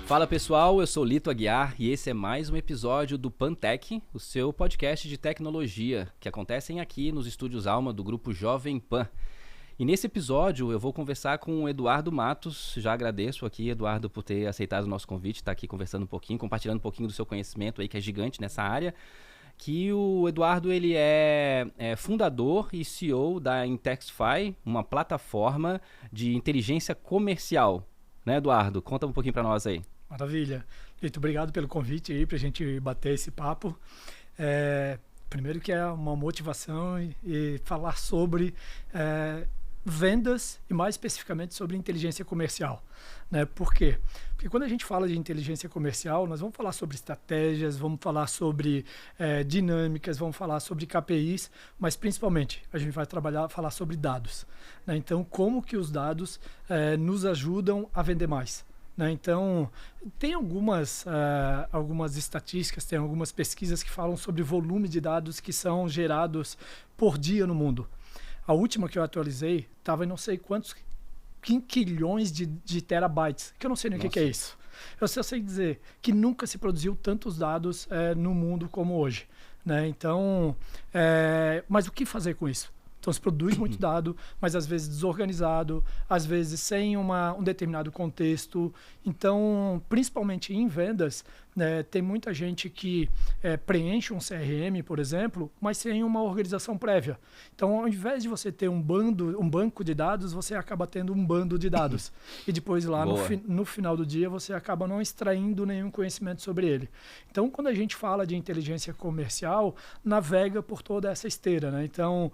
Fala pessoal, eu sou Lito Aguiar e esse é mais um episódio do Pantec, o seu podcast de tecnologia, que acontecem aqui nos estúdios Alma do grupo Jovem Pan. E nesse episódio eu vou conversar com o Eduardo Matos. Já agradeço aqui, Eduardo, por ter aceitado o nosso convite, estar aqui conversando um pouquinho, compartilhando um pouquinho do seu conhecimento aí, que é gigante nessa área. Que o Eduardo ele é fundador e CEO da Intexify, uma plataforma de inteligência comercial. Né, Eduardo? Conta um pouquinho para nós aí. Maravilha. Lito, obrigado pelo convite aí para a gente bater esse papo. Primeiro que é uma motivação e falar sobre vendas e mais especificamente sobre inteligência comercial. Né? Por quê? Porque quando a gente fala de inteligência comercial, nós vamos falar sobre estratégias, vamos falar sobre dinâmicas, vamos falar sobre KPIs, mas principalmente a gente vai falar sobre dados. Né? Então, como que os dados nos ajudam a vender mais? Né? Então, tem algumas estatísticas, tem algumas pesquisas que falam sobre o volume de dados que são gerados por dia no mundo. A última que eu atualizei estava em não sei quantos quinquilhões de terabytes, que eu não sei nem o que é isso. Eu só sei dizer que nunca se produziu tantos dados no mundo como hoje. Né? Então, mas o que fazer com isso? Então, se produz muito dado, mas às vezes desorganizado, às vezes sem um determinado contexto. Então, principalmente em vendas, né, tem muita gente que preenche um CRM, por exemplo, mas sem uma organização prévia. Então, ao invés de você ter um banco de dados, você acaba tendo um bando de dados. E depois lá no final do dia, você acaba não extraindo nenhum conhecimento sobre ele. Então, quando a gente fala de inteligência comercial, navega por toda essa esteira. Né? Então,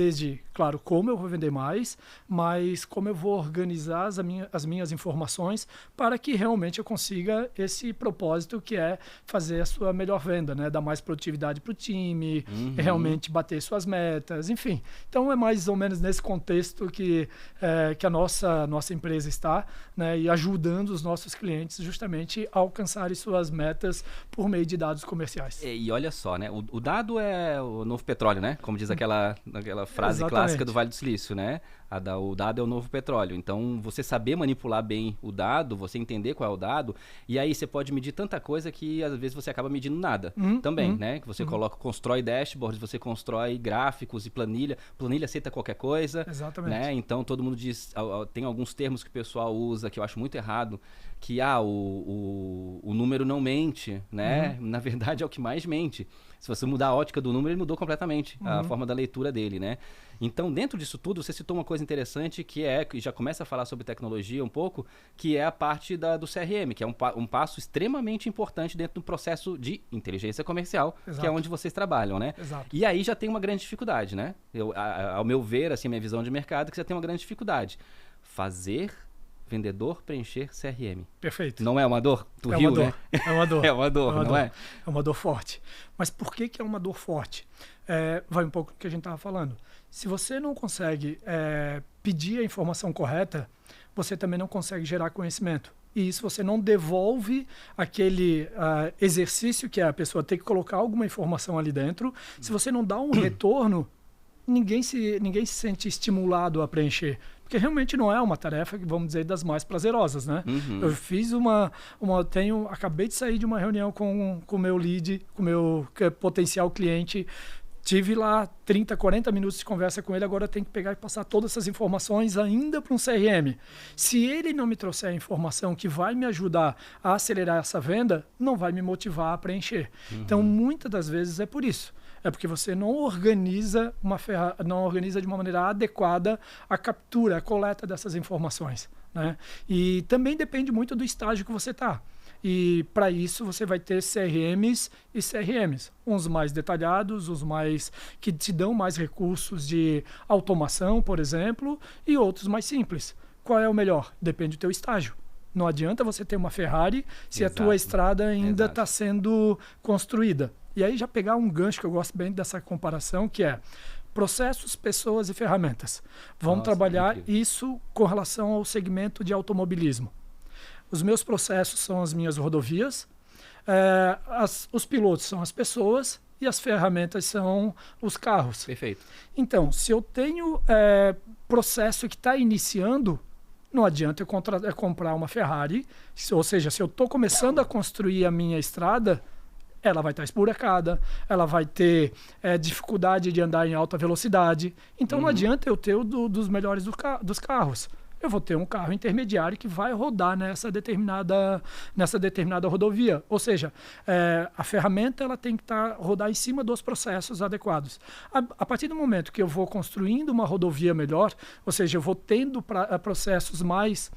desde, claro, como eu vou vender mais, mas como eu vou organizar as minhas informações para que realmente eu consiga esse propósito que é fazer a sua melhor venda, né? Dar mais produtividade para o time, realmente bater suas metas, enfim. Então é mais ou menos nesse contexto que a nossa empresa está, né? E ajudando os nossos clientes justamente a alcançarem suas metas por meio de dados comerciais. E olha só, né? O dado é o novo petróleo, né? Como diz aquela frase Exatamente. Clássica do Vale do Silício, né? O dado é o novo petróleo. Então, você saber manipular bem o dado, você entender qual é o dado, e aí você pode medir tanta coisa que às vezes você acaba medindo nada também, né? Que você constrói dashboards, você constrói gráficos e planilha. Planilha aceita qualquer coisa. Exatamente. Né? Então, todo mundo diz... Tem alguns termos que o pessoal usa que eu acho muito errado, que o número não mente, né? Na verdade, é o que mais mente. Se você mudar a ótica do número, ele mudou completamente a forma da leitura dele, né? Então, dentro disso tudo, você citou uma coisa interessante que já começa a falar sobre tecnologia um pouco, que é a parte do CRM, que é um passo extremamente importante dentro do processo de inteligência comercial, Exato. Que é onde vocês trabalham, né? Exato. E aí já tem uma grande dificuldade, né? Ao meu ver, assim, minha visão de mercado, que já tem uma grande dificuldade. Fazer vendedor preencher CRM. Perfeito. Não é uma dor? Tu é riu, uma dor. né? É uma dor. É uma dor, não é? É uma dor forte. Mas por que é uma dor forte? Vai um pouco do que a gente estava falando. Se você não consegue pedir a informação correta, você também não consegue gerar conhecimento. E isso você não devolve aquele exercício que é a pessoa ter que colocar alguma informação ali dentro. Se você não dá um retorno, ninguém se sente estimulado a preencher. Porque realmente não é uma tarefa, vamos dizer, das mais prazerosas, né? Eu fiz acabei de sair de uma reunião com o meu lead, com o meu potencial cliente. Tive lá 30, 40 minutos de conversa com ele, agora eu tenho que pegar e passar todas essas informações ainda para um CRM. Se ele não me trouxer a informação que vai me ajudar a acelerar essa venda, não vai me motivar a preencher. Então, muitas das vezes é por isso. É porque você não organiza de uma maneira adequada a captura, a coleta dessas informações. Né? E também depende muito do estágio que você está. E para isso você vai ter CRMs e CRMs, uns mais detalhados, os mais que te dão mais recursos de automação, por exemplo, e outros mais simples. Qual é o melhor? Depende do teu estágio. Não adianta você ter uma Ferrari se a tua estrada ainda está sendo construída. E aí já pegar um gancho que eu gosto bem dessa comparação, que é processos, pessoas e ferramentas. Vamos trabalhar isso com relação ao segmento de automobilismo. Os meus processos são as minhas rodovias, os pilotos são as pessoas e as ferramentas são os carros. Perfeito. Então, se eu tenho processo que está iniciando, Não adianta eu comprar uma Ferrari, ou seja, se eu estou começando a construir a minha estrada, ela vai estar esburacada, ela vai ter dificuldade de andar em alta velocidade. Então não adianta eu ter dos melhores dos carros. Eu vou ter um carro intermediário que vai rodar nessa determinada rodovia. Ou seja, a ferramenta ela tem que rodar em cima dos processos adequados. A partir do momento que eu vou construindo uma rodovia melhor, ou seja, eu vou tendo processos mais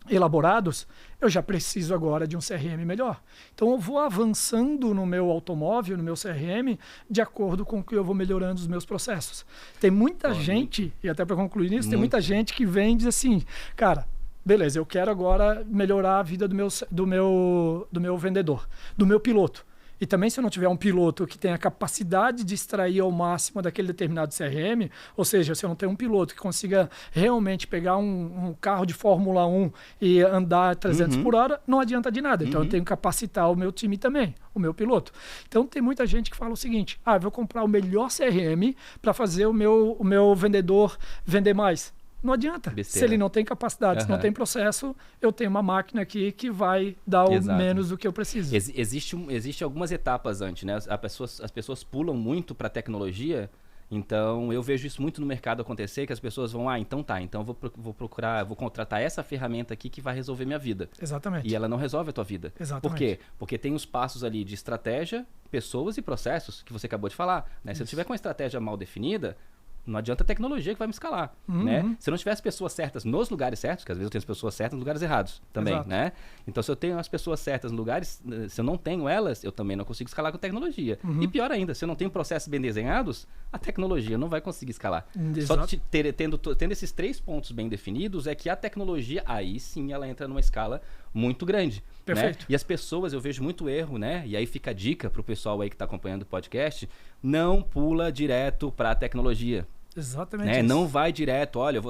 elaborados, eu já preciso agora de um CRM melhor. Então eu vou avançando no meu automóvel, no meu CRM, de acordo com que eu vou melhorando os meus processos. Tem muita gente, e até para concluir nisso, tem muita gente que vem e diz assim, cara, beleza, eu quero agora melhorar a vida do meu vendedor, do meu piloto. E também se eu não tiver um piloto que tenha a capacidade de extrair ao máximo daquele determinado CRM, ou seja, se eu não tenho um piloto que consiga realmente pegar um carro de Fórmula 1 e andar 300 por hora, não adianta de nada. Então eu tenho que capacitar o meu time também, o meu piloto. Então tem muita gente que fala o seguinte, eu vou comprar o melhor CRM para fazer o meu vendedor vender mais. Não adianta. Besteira. Se ele não tem capacidade, se não tem processo, eu tenho uma máquina aqui que vai dar o menos do que eu preciso. Existe algumas etapas antes, né? As pessoas pulam muito para a tecnologia, então eu vejo isso muito no mercado acontecer, que as pessoas vão, então vou contratar essa ferramenta aqui que vai resolver minha vida. Exatamente. E ela não resolve a tua vida. Exatamente. Por quê? Porque tem os passos ali de estratégia, pessoas e processos que você acabou de falar, né? Se eu tiver com a estratégia mal definida, não adianta a tecnologia que vai me escalar, né? Se eu não tiver as pessoas certas nos lugares certos, que às vezes eu tenho as pessoas certas nos lugares errados também, né? Então, se eu tenho as pessoas certas nos lugares, se eu não tenho elas, eu também não consigo escalar com tecnologia. E pior ainda, se eu não tenho processos bem desenhados, a tecnologia não vai conseguir escalar. Só tendo esses 3 pontos bem definidos, é que a tecnologia, aí sim, ela entra numa escala muito grande. Perfeito. Né? E as pessoas, eu vejo muito erro, né? E aí fica a dica pro pessoal aí que está acompanhando o podcast, não pula direto para a tecnologia. Exatamente. Né? Não vai direto, olha,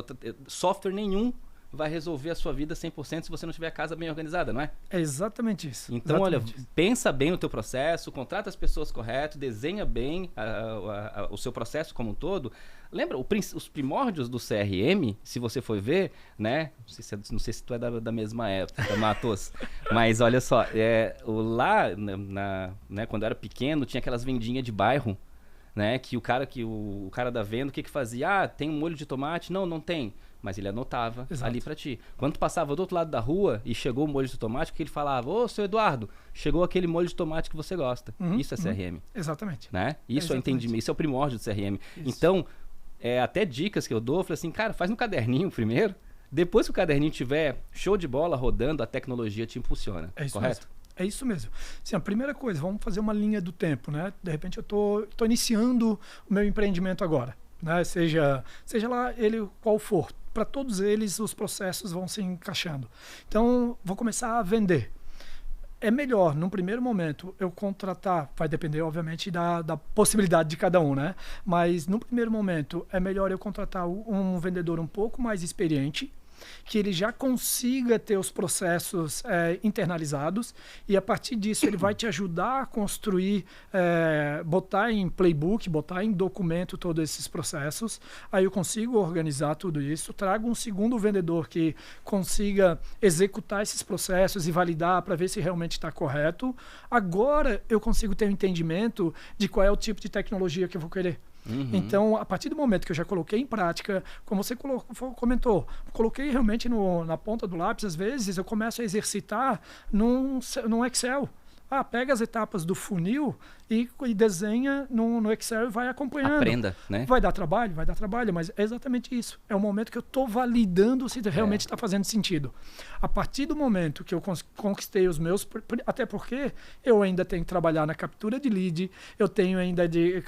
software nenhum vai resolver a sua vida 100% se você não tiver a casa bem organizada, não é? É exatamente isso. Então, olha, pensa bem no teu processo, contrata as pessoas corretas, desenha bem o seu processo como um todo. Lembra, os primórdios do CRM, se você for ver, né? Não sei se tu é da mesma época, Matos, mas olha só, lá, né, quando eu era pequeno, tinha aquelas vendinhas de bairro, né, que o cara da venda, o que fazia? Tem um molho de tomate? Não tem. Mas ele anotava ali para ti. Quando tu passava do outro lado da rua e chegou o molho de tomate, que ele falava, ô, seu Eduardo, chegou aquele molho de tomate que você gosta. Isso é CRM. Exatamente. Né? Isso é entendimento, isso é o primórdio do CRM. Isso. Então, até dicas que eu dou, eu falei assim, cara, faz no caderninho primeiro, depois que o caderninho tiver show de bola rodando, a tecnologia te impulsiona. É isso correto? Mesmo. É isso mesmo. Sim, a primeira coisa, vamos fazer uma linha do tempo, né? De repente eu tô iniciando o meu empreendimento agora, né? Seja lá ele qual for. Para todos eles, os processos vão se encaixando. Então, vou começar a vender. É melhor, num primeiro momento, eu contratar, vai depender, obviamente, da possibilidade de cada um, né? Mas, no primeiro momento, é melhor eu contratar um vendedor um pouco mais experiente, que ele já consiga ter os processos internalizados, e a partir disso ele vai te ajudar a construir, botar em playbook, botar em documento todos esses processos. Aí eu consigo organizar tudo isso, trago um segundo vendedor que consiga executar esses processos e validar para ver se realmente está correto. Agora eu consigo ter um entendimento de qual é o tipo de tecnologia que eu vou querer. Então, a partir do momento que eu já coloquei em prática, como você comentou, coloquei realmente na ponta do lápis, às vezes eu começo a exercitar num Excel. Pega as etapas do funil e desenha no Excel e vai acompanhando. Aprenda, né? Vai dar trabalho, mas é exatamente isso. É o momento que eu estou validando se realmente está fazendo sentido. A partir do momento que eu conquistei os meus... Até porque eu ainda tenho que trabalhar na captura de lead, eu tenho ainda de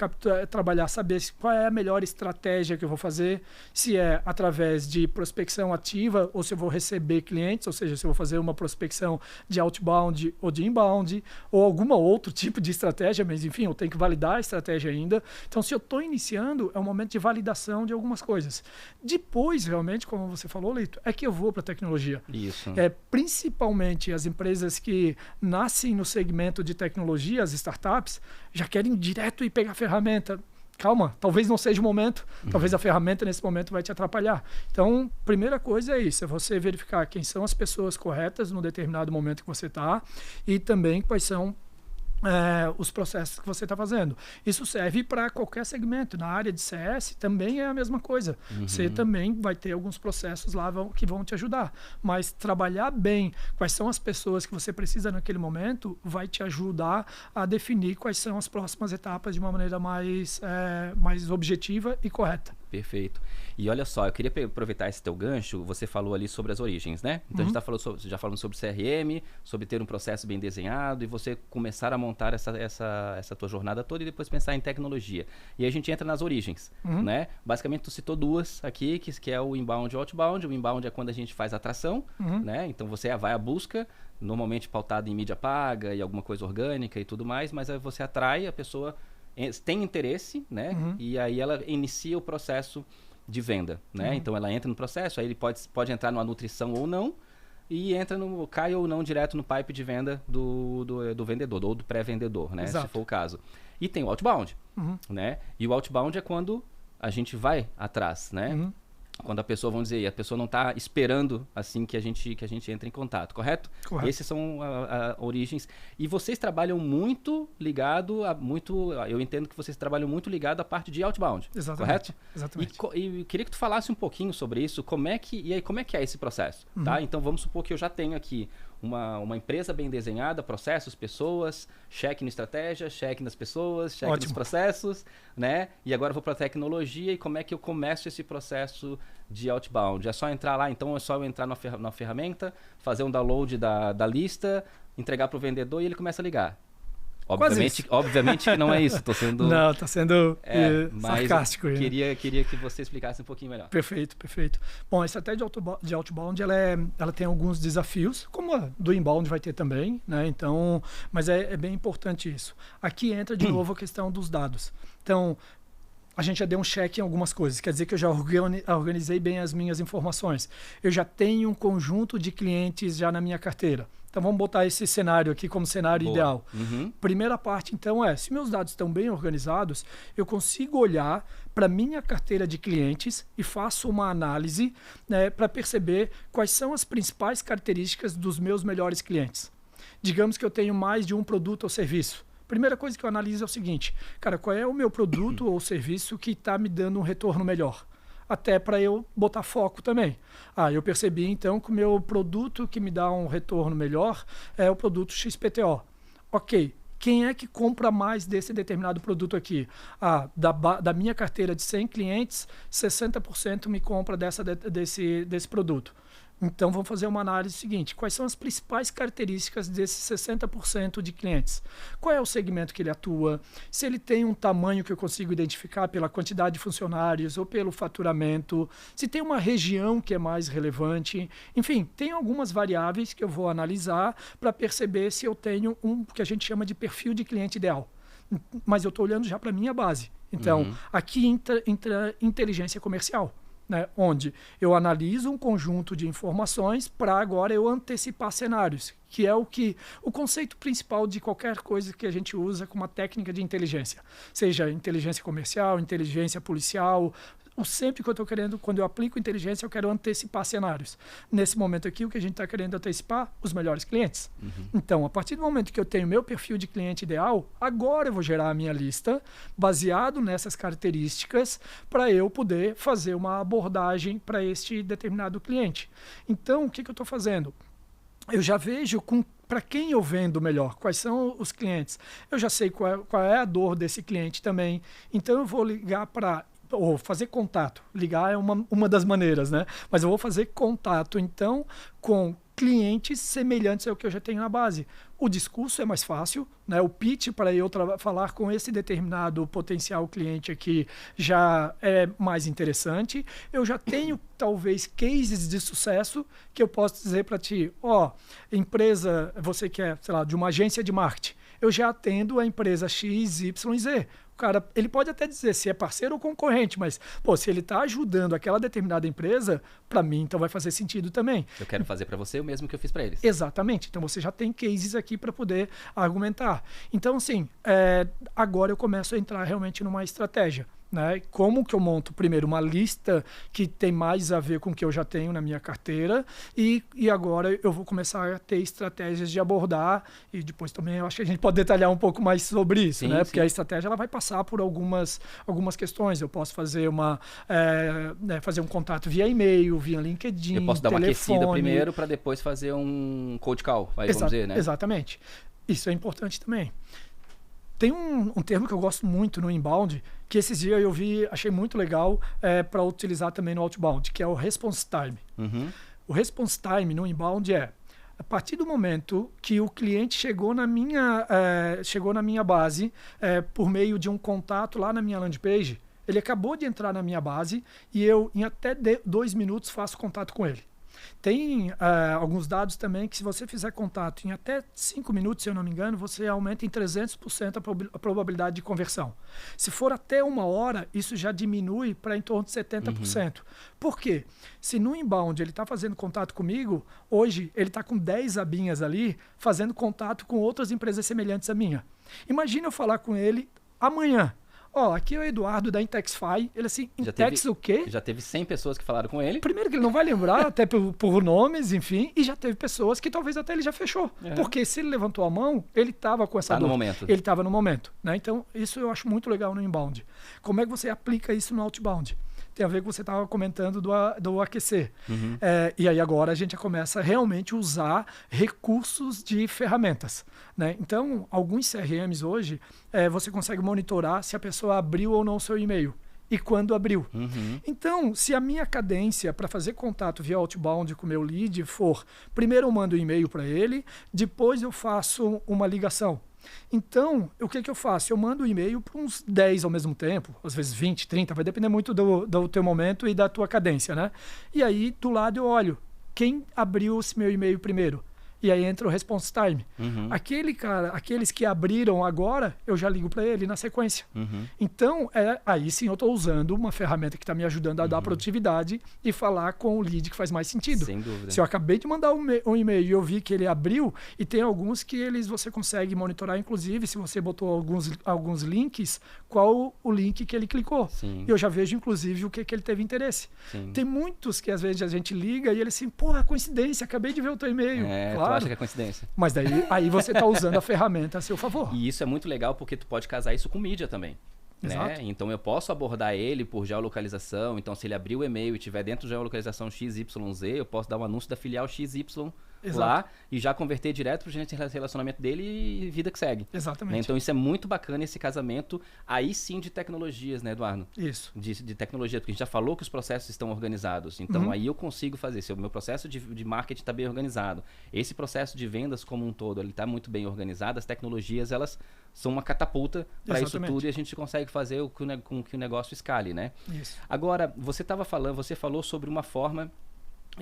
trabalhar, saber qual é a melhor estratégia que eu vou fazer, se é através de prospecção ativa ou se eu vou receber clientes, ou seja, se eu vou fazer uma prospecção de outbound ou de inbound, ou algum outro tipo de estratégia, mas enfim, eu tenho que validar a estratégia ainda. Então, se eu estou iniciando, é um momento de validação de algumas coisas. Depois, realmente, como você falou, Leito, é que eu vou para a tecnologia. Isso. Principalmente as empresas que nascem no segmento de tecnologia, as startups, já querem direto ir pegar a ferramenta. calma, talvez não seja o momento, talvez a ferramenta nesse momento vai te atrapalhar. Então, primeira coisa é isso, é você verificar quem são as pessoas corretas no determinado momento que você está e também quais são os processos que você está fazendo. Isso serve para qualquer segmento. Na área de CS também é a mesma coisa. Você também vai ter alguns processos lá que vão te ajudar. Mas trabalhar bem quais são as pessoas que você precisa naquele momento vai te ajudar a definir quais são as próximas etapas de uma maneira mais objetiva e correta. Perfeito. E olha só, eu queria aproveitar esse teu gancho, você falou ali sobre as origens, né? Então a gente já falando sobre CRM, sobre ter um processo bem desenhado e você começar a montar essa tua jornada toda e depois pensar em tecnologia. E aí a gente entra nas origens, né? Basicamente tu citou duas aqui, que é o inbound e o outbound. O inbound é quando a gente faz atração, né? Então você vai à busca, normalmente pautado em mídia paga e alguma coisa orgânica e tudo mais, mas aí você atrai, a pessoa tem interesse, né? E aí ela inicia o processo de venda, né? Então ela entra no processo, aí ele pode entrar numa nutrição ou não, e cai ou não direto no pipe de venda do vendedor, ou do pré-vendedor, né? Exato. Se for o caso. E tem o outbound, né? E o outbound é quando a gente vai atrás, né? Quando a pessoa, vamos dizer, a pessoa não está esperando assim que a gente entre em contato, correto? Correto. Essas são origens. E vocês trabalham muito ligado eu entendo que vocês trabalham muito ligado à parte de outbound, Exatamente. correto? Exatamente. E queria que tu falasse um pouquinho sobre isso, como é que é esse processo, tá? Então vamos supor que eu já tenho aqui uma empresa bem desenhada, processos, pessoas, cheque na estratégia, cheque nas pessoas, cheque nos processos, né? E agora eu vou para a tecnologia e como é que eu começo esse processo de outbound? É só entrar lá, então é só eu entrar na ferramenta, fazer um download da lista, entregar para o vendedor e ele começa a ligar. Obviamente que não é isso, estou sendo... Não, está sendo sarcástico. Mas queria que você explicasse um pouquinho melhor. Perfeito. Bom, a estratégia de outbound, ela tem alguns desafios, como a do inbound vai ter também, né? Então, mas é bem importante isso. Aqui entra de novo a questão dos dados. Então, a gente já deu um check em algumas coisas, quer dizer que eu já organizei bem as minhas informações. Eu já tenho um conjunto de clientes já na minha carteira. Então vamos botar esse cenário aqui como cenário ideal. Primeira parte, então, se meus dados estão bem organizados, eu consigo olhar para a minha carteira de clientes e faço uma análise, né, para perceber quais são as principais características dos meus melhores clientes. Digamos que eu tenho mais de um produto ou serviço. Primeira coisa que eu analiso é o seguinte, cara, qual é o meu produto ou serviço que está me dando um retorno melhor? Até para eu botar foco também. Eu percebi então que o meu produto que me dá um retorno melhor é o produto XPTO. Ok, quem é que compra mais desse determinado produto aqui? Da minha carteira de 100 clientes, 60% me compra desse produto. Então, vamos fazer uma análise seguinte. Quais são as principais características desses 60% de clientes? Qual é o segmento que ele atua? Se ele tem um tamanho que eu consigo identificar pela quantidade de funcionários ou pelo faturamento? Se tem uma região que é mais relevante? Enfim, tem algumas variáveis que eu vou analisar para perceber se eu tenho um que a gente chama de perfil de cliente ideal. Mas eu estou olhando já para a minha base. Então, aqui entra inteligência comercial. Né, onde eu analiso um conjunto de informações para agora eu antecipar cenários, que é o conceito principal de qualquer coisa que a gente usa com uma técnica de inteligência, seja inteligência comercial, inteligência policial. Sempre que eu estou querendo, quando eu aplico inteligência, eu quero antecipar cenários. Nesse momento aqui, o que a gente está querendo antecipar? Os melhores clientes. Então, a partir do momento que eu tenho meu perfil de cliente ideal, agora eu vou gerar a minha lista baseado nessas características para eu poder fazer uma abordagem para este determinado cliente. Então, o que eu estou fazendo? Eu já vejo para quem eu vendo melhor, quais são os clientes. Eu já sei qual é a dor desse cliente também. Então, eu vou ligar ou fazer contato. Ligar é uma das maneiras, né? Mas eu vou fazer contato, então, com clientes semelhantes ao que eu já tenho na base. O discurso é mais fácil, né? O pitch para eu falar com esse determinado potencial cliente aqui já é mais interessante. Eu já tenho, talvez, cases de sucesso que eu posso dizer para ti, empresa, você que é, sei lá, de uma agência de marketing. eu já atendo a empresa X, Y, Z. O cara, ele pode até dizer se é parceiro ou concorrente, mas, pô, se ele está ajudando aquela determinada empresa, para mim, então vai fazer sentido também. Eu quero fazer para você o mesmo que eu fiz para eles. Exatamente. Então, você já tem cases aqui para poder argumentar. Então, assim, agora eu começo a entrar realmente numa estratégia. Né? Como que eu monto, primeiro, uma lista que tem mais a ver com o que eu já tenho na minha carteira e agora eu vou começar a ter estratégias de abordar e depois também eu acho que a gente pode detalhar um pouco mais sobre isso, né? Porque a estratégia ela vai passar por algumas questões. Eu posso fazer fazer um contato via e-mail, via LinkedIn, eu posso dar telefone. uma aquecida primeiro para depois fazer um cold call, vamos dizer, né? Exatamente. Isso é importante também. Tem um termo que eu gosto muito no inbound, que esses dias eu vi, achei muito legal para utilizar também no outbound, que é o response time. Uhum. O response time no inbound a partir do momento que o cliente chegou na minha base por meio de um contato lá na minha landing page, ele acabou de entrar na minha base e eu, em até 2 minutos, faço contato com ele. Tem alguns dados também que se você fizer contato em até 5 minutos, se eu não me engano, você aumenta em 300% a probabilidade de conversão. Se for até 1 hora, isso já diminui para em torno de 70%. Uhum. Por quê? Se no inbound ele está fazendo contato comigo, hoje ele está com 10 abinhas ali, fazendo contato com outras empresas semelhantes à minha. Imagina eu falar com ele amanhã. Aqui é o Eduardo da Intexify. Ele assim, Intex o quê? Já teve 100 pessoas que falaram com ele. Primeiro que ele não vai lembrar, até por nomes, enfim. E já teve pessoas que talvez até ele já fechou. Uhum. Porque se ele levantou a mão, ele estava com essa dor. No momento. Ele estava no momento. Né? Então, isso eu acho muito legal no inbound. Como é que você aplica isso no outbound? Tem a ver com o que você estava comentando do aquecer. Uhum. E aí agora a gente começa a realmente usar recursos de ferramentas. Né? Então, alguns CRMs hoje, você consegue monitorar se a pessoa abriu ou não o seu e-mail. E quando abriu. Uhum. Então, se a minha cadência para fazer contato via outbound com o meu lead for, primeiro eu mando um e-mail para ele, depois eu faço uma ligação. Então, o que eu faço? Eu mando um e-mail para uns 10 ao mesmo tempo, às vezes 20, 30, vai depender muito do teu momento e da tua cadência, né? E aí, do lado eu olho, quem abriu esse meu e-mail primeiro? E aí entra o response time. Uhum. Aqueles que abriram agora, eu já ligo para ele na sequência. Uhum. Então, aí sim eu estou usando uma ferramenta que está me ajudando a dar produtividade e falar com o lead que faz mais sentido. Sem dúvida. Se eu acabei de mandar um e-mail e eu vi que ele abriu, e tem alguns que você consegue monitorar, inclusive, se você botou alguns links, qual o link que ele clicou. Sim. E eu já vejo, inclusive, o que ele teve interesse. Sim. Tem muitos que às vezes a gente liga e ele assim, porra, coincidência, acabei de ver o teu e-mail. Claro. Tu acha que é coincidência. Mas daí aí você está usando a ferramenta a seu favor. E isso é muito legal porque tu pode casar isso com mídia também. Né? Então eu posso abordar ele por geolocalização. Então se ele abrir o e-mail e tiver dentro da geolocalização XYZ, eu posso dar um anúncio da filial XY lá e já converter direto para o gerente de relacionamento dele e vida que segue. Exatamente. Né? Então isso é muito bacana, esse casamento aí sim de tecnologias, né, Eduardo? Isso. De tecnologia, porque a gente já falou que os processos estão organizados. Então aí eu consigo fazer. Se o meu processo de marketing está bem organizado, esse processo de vendas como um todo, ele está muito bem organizado, as tecnologias, elas são uma catapulta para isso tudo e a gente consegue fazer com que o negócio escale, né? Isso. Agora, você falou sobre uma forma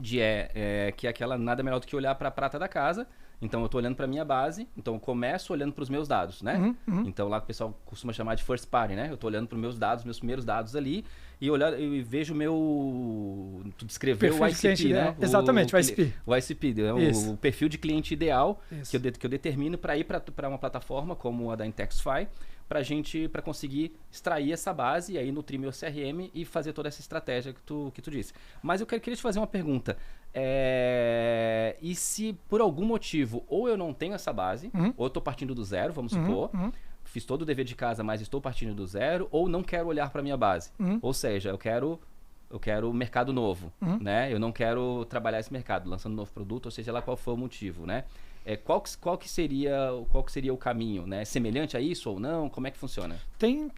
que é aquela nada melhor do que olhar para a prata da casa. Então eu estou olhando para a minha base, então eu começo olhando para os meus dados, né? Então lá o pessoal costuma chamar de first party, né? Eu estou olhando para os meus dados, meus primeiros dados ali e vejo tu descreveu o ICP, né? Exatamente, o ICP. O ICP, o perfil de cliente ideal que eu determino para ir para uma plataforma como a da Intexify, para conseguir extrair essa base e aí nutrir meu CRM e fazer toda essa estratégia que tu disse. Mas eu queria te fazer uma pergunta. E se por algum motivo ou eu não tenho essa base, ou eu estou partindo do zero, vamos supor, fiz todo o dever de casa, mas estou partindo do zero, ou não quero olhar para a minha base. Ou seja, eu quero mercado novo, né? Eu não quero trabalhar esse mercado, lançando um novo produto, ou seja lá qual for o motivo, né? Qual que seria o caminho, né? Semelhante a isso ou não? Como é que funciona? Tem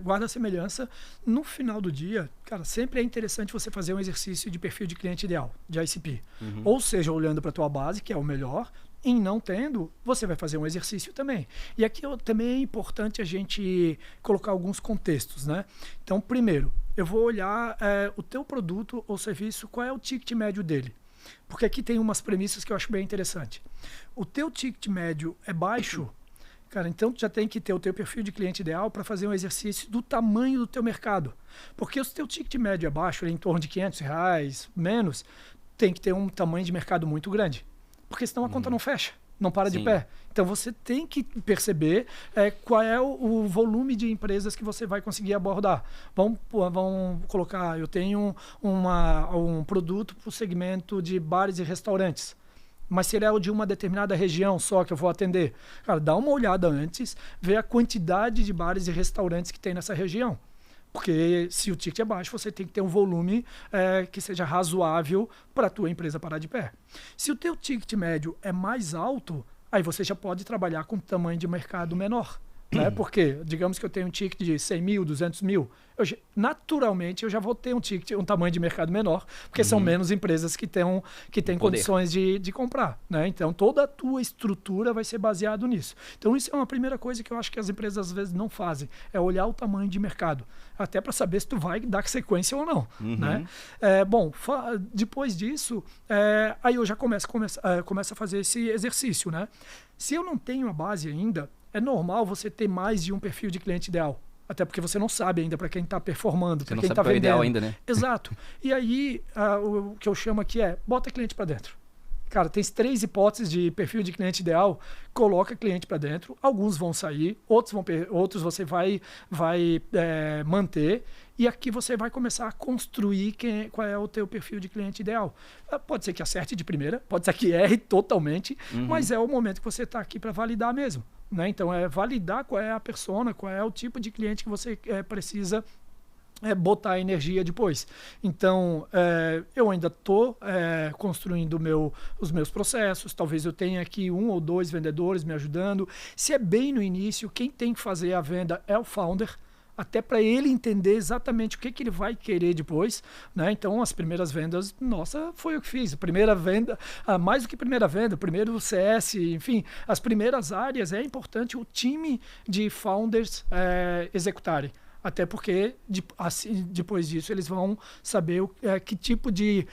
guarda semelhança. No final do dia, cara, sempre é interessante você fazer um exercício de perfil de cliente ideal, de ICP. Ou seja, olhando para a tua base, que é o melhor. Em não tendo, você vai fazer um exercício também. E aqui também é importante a gente colocar alguns contextos, né? Então, primeiro, eu vou olhar o teu produto ou serviço, qual é o ticket médio dele. Porque aqui tem umas premissas que eu acho bem interessante. O teu ticket médio é baixo, Cara, então tu já tem que ter o teu perfil de cliente ideal para fazer um exercício do tamanho do teu mercado. Porque se o teu ticket médio é baixo, em torno de R$ 500, menos, tem que ter um tamanho de mercado muito grande. Porque senão a conta não fecha, não para de pé. Então você tem que perceber qual é o volume de empresas que você vai conseguir abordar. Vamos colocar, eu tenho um produto para o segmento de bares e restaurantes. Mas se ele é de uma determinada região só que eu vou atender, cara, dá uma olhada antes, vê a quantidade de bares e restaurantes que tem nessa região. Porque se o ticket é baixo, você tem que ter um volume que seja razoável para a tua empresa parar de pé. Se o teu ticket médio é mais alto, aí você já pode trabalhar com tamanho de mercado menor. Né? Porque, digamos que eu tenho um ticket de 100 mil, 200 mil, naturalmente eu já vou ter um tamanho de mercado menor, porque são menos empresas que têm condições de comprar. Né? Então, toda a tua estrutura vai ser baseada nisso. Então, isso é uma primeira coisa que eu acho que as empresas às vezes não fazem, é olhar o tamanho de mercado, até para saber se tu vai dar sequência ou não. Né? Bom, depois disso, aí eu já começo a fazer esse exercício. Né? Se eu não tenho a base ainda, é normal você ter mais de um perfil de cliente ideal. Até porque você não sabe ainda para quem está performando, para quem está vendendo. Ideal ainda, né? Exato. E aí, o que eu chamo aqui bota cliente para dentro. Cara, tem 3 hipóteses de perfil de cliente ideal, coloca cliente para dentro, alguns vão sair, outros você vai manter, e aqui você vai começar a construir qual é o teu perfil de cliente ideal. Pode ser que acerte de primeira, pode ser que erre totalmente, mas é o momento que você está aqui para validar mesmo. Né? Então, validar qual é a persona, qual é o tipo de cliente que você precisa botar energia depois. Então, eu ainda estou construindo os meus processos, talvez eu tenha aqui 1 ou 2 vendedores me ajudando. Se é bem no início, quem tem que fazer a venda é o founder, até para ele entender exatamente o que ele vai querer depois. Né? Então, as primeiras vendas, nossa, foi o que fiz. A primeira venda, mais do que primeira venda, primeiro CS, enfim, as primeiras áreas, é importante o time de founders executarem. Até porque, depois disso, eles vão saber que tipo de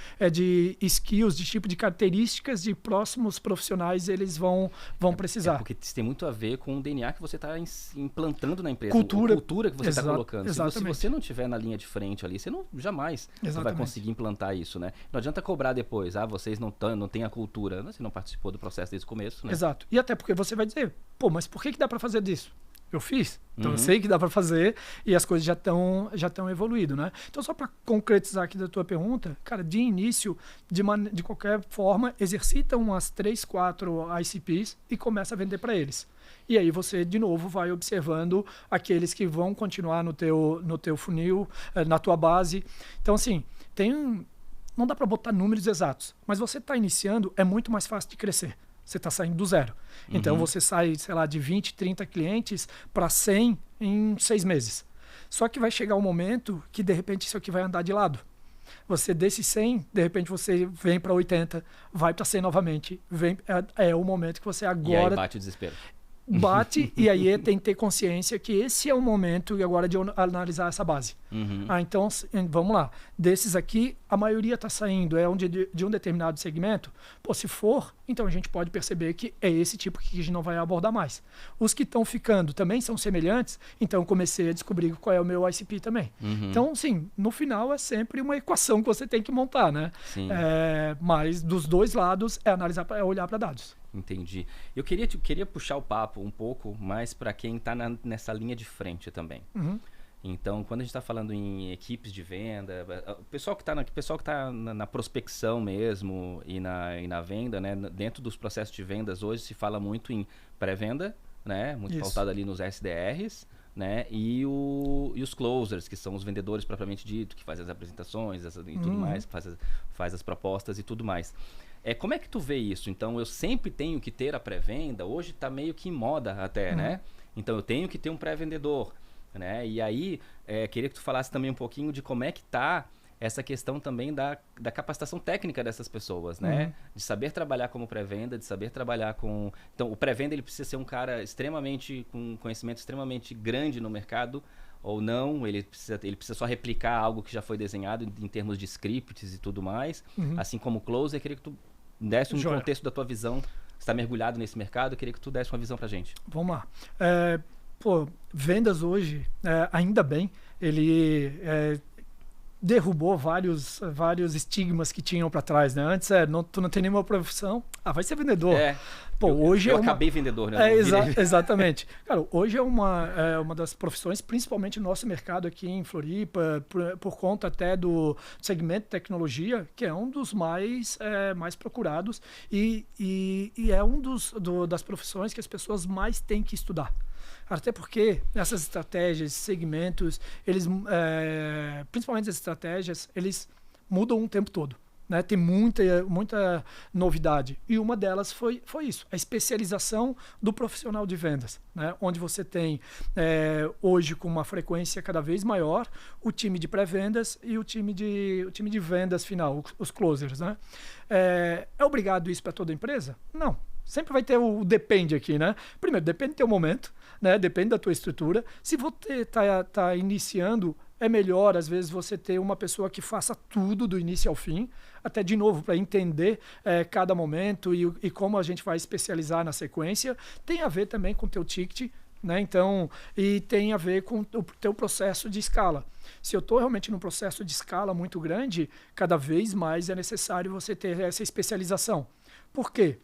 skills, de tipo de características de próximos profissionais eles vão precisar. Porque isso tem muito a ver com o DNA que você está implantando na empresa. Cultura que você está colocando. Exatamente. Se você não estiver na linha de frente ali, você jamais vai conseguir implantar isso. Né? Não adianta cobrar depois. Vocês não têm a cultura. Você não participou do processo desde o começo. Né? Exato. E até porque você vai dizer, mas por que dá para fazer disso? Eu fiz, então eu sei que dá para fazer e as coisas já estão evoluindo, né? Então, só para concretizar aqui da tua pergunta, cara, de início, de qualquer forma, exercita umas 3, 4 ICPs e começa a vender para eles. E aí você, de novo, vai observando aqueles que vão continuar no teu funil, na tua base. Então, assim, não dá para botar números exatos, mas você está iniciando, é muito mais fácil de crescer. Você está saindo do zero. Então, você sai, sei lá, de 20, 30 clientes para 100 em 6 meses. Só que vai chegar um momento que, de repente, isso aqui vai andar de lado. Você, desses 100, de repente, você vem para 80, vai para 100 novamente. É o momento que você agora... E aí bate o desespero. Bate e aí tem que ter consciência que esse é o momento agora de analisar essa base. Então, vamos lá. Desses aqui, a maioria está saindo de um determinado segmento. Se for, então a gente pode perceber que é esse tipo que a gente não vai abordar mais. Os que estão ficando também são semelhantes, então comecei a descobrir qual é o meu ICP também. Então, sim, no final é sempre uma equação que você tem que montar, né? Mas dos dois lados é olhar para dados. Entendi. Eu queria puxar o papo um pouco mais para quem está nessa linha de frente também. Então, quando a gente está falando em equipes de venda, o pessoal que está na prospecção mesmo e na venda, né, dentro dos processos de vendas hoje se fala muito em pré-venda, né, muito pautado ali nos SDRs, né, e os closers, que são os vendedores propriamente dito, que fazem as apresentações e tudo mais, que faz as propostas e tudo mais. Como é que tu vê isso? Então, eu sempre tenho que ter a pré-venda, hoje está meio que em moda até, né? Então, eu tenho que ter um pré-vendedor, né? E aí, queria que tu falasse também um pouquinho de como é que está essa questão também da capacitação técnica dessas pessoas, né? De saber trabalhar como pré-venda, de saber trabalhar com... Então, o pré-venda, ele precisa ser um cara com conhecimento extremamente grande no mercado, ou não, ele precisa só replicar algo que já foi desenhado em termos de scripts e tudo mais. Assim como o closer, eu queria que tu desse um contexto da tua visão está mergulhado nesse mercado, eu queria que tu desse uma visão pra gente. Vamos lá. Vendas hoje, ainda bem, ele derrubou vários estigmas que tinham para trás, né? Antes, tu não tem nenhuma profissão, vai ser vendedor. Hoje eu acabei vendedor, né? Exatamente. Cara, hoje é uma das profissões, principalmente no nosso mercado aqui em Floripa, por conta até do segmento de tecnologia, que é um dos mais procurados e é das profissões que as pessoas mais têm que estudar. Até porque essas estratégias, segmentos, principalmente as estratégias, eles mudam o tempo todo. Né? Tem muita novidade. E uma delas foi isso, a especialização do profissional de vendas. Né? Onde você tem, hoje, com uma frequência cada vez maior, o time de pré-vendas e o time de vendas final, os closers. Né? É obrigado isso para toda empresa? Não. Sempre vai ter o depende aqui, né? Primeiro, depende do teu momento, né? Depende da tua estrutura. Se você tá iniciando, é melhor, às vezes, você ter uma pessoa que faça tudo do início ao fim, até de novo, para entender cada momento e como a gente vai especializar na sequência. Tem a ver também com o teu ticket, né? Então, e tem a ver com o teu processo de escala. Se eu estou realmente num processo de escala muito grande, cada vez mais é necessário você ter essa especialização. Por quê?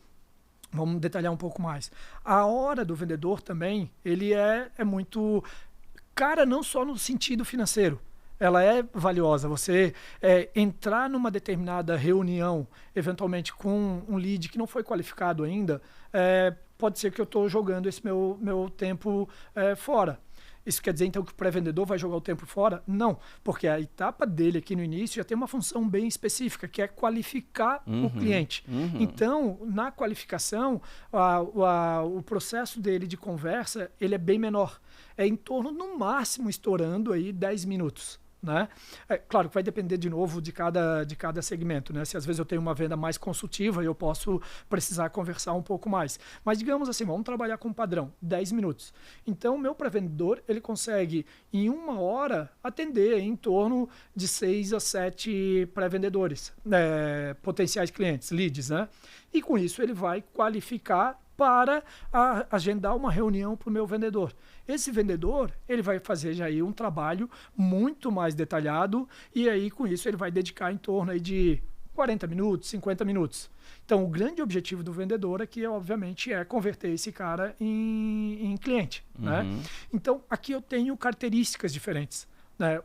Vamos detalhar um pouco mais. A hora do vendedor também, ele é muito cara, não só no sentido financeiro. Ela é valiosa. Você entrar numa determinada reunião, eventualmente com um lead que não foi qualificado ainda, pode ser que eu estou jogando esse meu tempo fora. Isso quer dizer, então, que o pré-vendedor vai jogar o tempo fora? Não, porque a etapa dele aqui no início já tem uma função bem específica, que é qualificar o cliente. Então, na qualificação, o processo dele de conversa, ele é bem menor. É em torno, no máximo, estourando aí 10 minutos. Né? Claro que vai depender de novo de cada segmento, né? Se às vezes eu tenho uma venda mais consultiva, eu posso precisar conversar um pouco mais. Mas digamos assim, vamos trabalhar com um padrão, 10 minutos. Então o meu pré-vendedor, ele consegue em 1 hora atender em torno de 6 a 7 pré-vendedores, potenciais clientes, leads, né? E com isso ele vai qualificar para agendar uma reunião para o meu vendedor. Esse vendedor, ele vai fazer já aí um trabalho muito mais detalhado e aí com isso ele vai dedicar em torno aí de 40 minutos, 50 minutos. Então o grande objetivo do vendedor aqui, obviamente, é converter esse cara em cliente. Né? Então aqui eu tenho características diferentes.